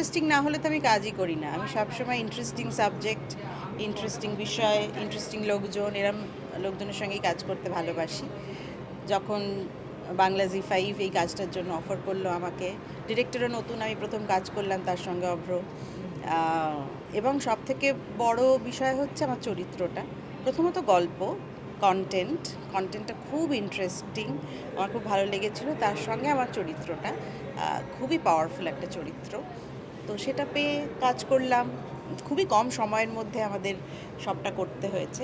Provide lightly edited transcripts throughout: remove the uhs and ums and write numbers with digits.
Interesting না হলে তো আমি কাজই করি না। আমি সবসময় ইন্টারেস্টিং সাবজেক্ট, ইন্টারেস্টিং বিষয়, ইন্টারেস্টিং লোকজন, এরম লোকজনের সঙ্গেই কাজ করতে ভালোবাসি। যখন বাংলা জি5 এই কাজটার জন্য অফার করলো আমাকে, ডিরেক্টরও নতুন, আমি প্রথম কাজ করলাম তার সঙ্গে অভ্র। এবং সবথেকে বড় বিষয় হচ্ছে আমার চরিত্রটা। প্রথমত গল্প, কন্টেন্টটা খুব ইন্টারেস্টিং, আমার খুব ভালো লেগেছিল। তার সঙ্গে আমার চরিত্রটা খুবই পাওয়ারফুল একটা চরিত্র। তো সেটা পেয়ে কাজ করলাম। খুবই কম সময়ের মধ্যে আমাদের সবটা করতে হয়েছে।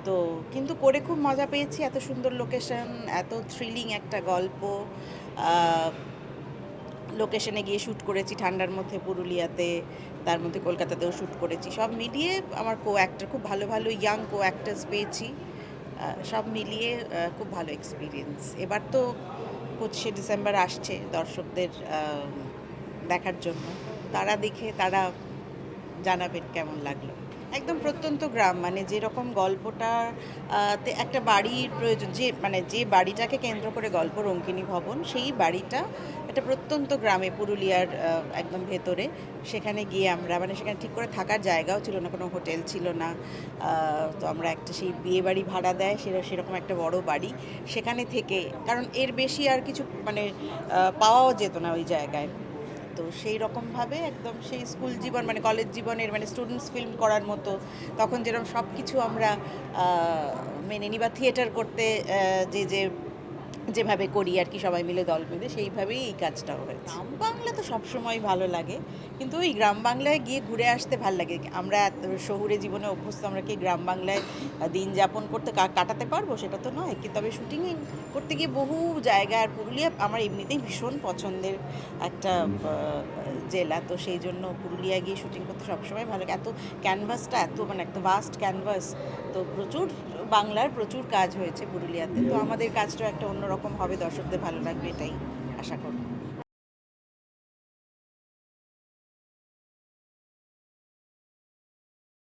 তো কিন্তু করে খুব মজা পেয়েছি। এত সুন্দর লোকেশন, এত থ্রিলিং একটা গল্প। লোকেশনে গিয়ে শ্যুট করেছি ঠান্ডার মধ্যে পুরুলিয়াতে, তার মধ্যে কলকাতাতেও শ্যুট করেছি। সব মিলিয়ে আমার কো অ্যাক্টর খুব ভালো ভালো ইয়াং কো অ্যাক্টার্স পেয়েছি। সব মিলিয়ে খুব ভালো এক্সপিরিয়েন্স। এবার তো 25শে ডিসেম্বর আসছে দর্শকদের দেখার জন্য। তারা দেখে তারা জানাবেন কেমন লাগলো। একদম প্রত্যন্ত গ্রাম, মানে যেরকম গল্পটা তে একটা বাড়ির প্রয়োজন, যে বাড়িটাকে কেন্দ্র করে গল্প রঙ্কিনী ভবন, সেই বাড়িটা একটা প্রত্যন্ত গ্রামে পুরুলিয়ার একদম ভেতরে। সেখানে গিয়ে আমরা, মানে সেখানে ঠিক করে থাকার জায়গাও ছিল না, কোনো হোটেল ছিল না। তো আমরা একটা সেই বিয়ে বাড়ি ভাড়া দেয় সেরকম একটা বড় বাড়ি, সেখানে থেকে, কারণ এর বেশি আর কিছু মানে পাওয়াও যেত না ওই জায়গায়। তো সেই রকমভাবে একদম সেই স্কুল জীবন, মানে কলেজ জীবনের, মানে স্টুডেন্টস ফিল্ম করার মতো তখন যেরকম সব কিছু আমরা মেনে নিই, বা থিয়েটার করতে যেভাবে করি আর কি, সবাই মিলে দল বেঁধে, সেইভাবেই এই কাজটাও হয়েছে। গ্রাম বাংলা তো সবসময় ভালো লাগে, কিন্তু ওই গ্রাম বাংলায় গিয়ে ঘুরে আসতে ভালো লাগে। আমরা শহুরে জীবনে অভ্যস্ত, আমরা কি গ্রাম বাংলায় দিন যাপন করতে কাটাতে পারবো? সেটা তো নয়। কিন্তু তবে শুটিং করতে গিয়ে বহু জায়গা, আর পুরুলিয়া আমার এমনিতেই ভীষণ পছন্দের একটা জেলা। তো সেই জন্য পুরুলিয়ায় গিয়ে শুটিং করতে সবসময় ভালো লাগে। এত ক্যানভাসটা, এত মানে একটা ভাস্ট ক্যানভাস, তো প্রচুর বাংলার প্রচুর কাজ হয়েছে পুরুলিয়াতে। তো আমাদের কাজটাও একটা অন্যরকম হবে, দর্শকদের ভালো লাগবে, এটাই আশা করব।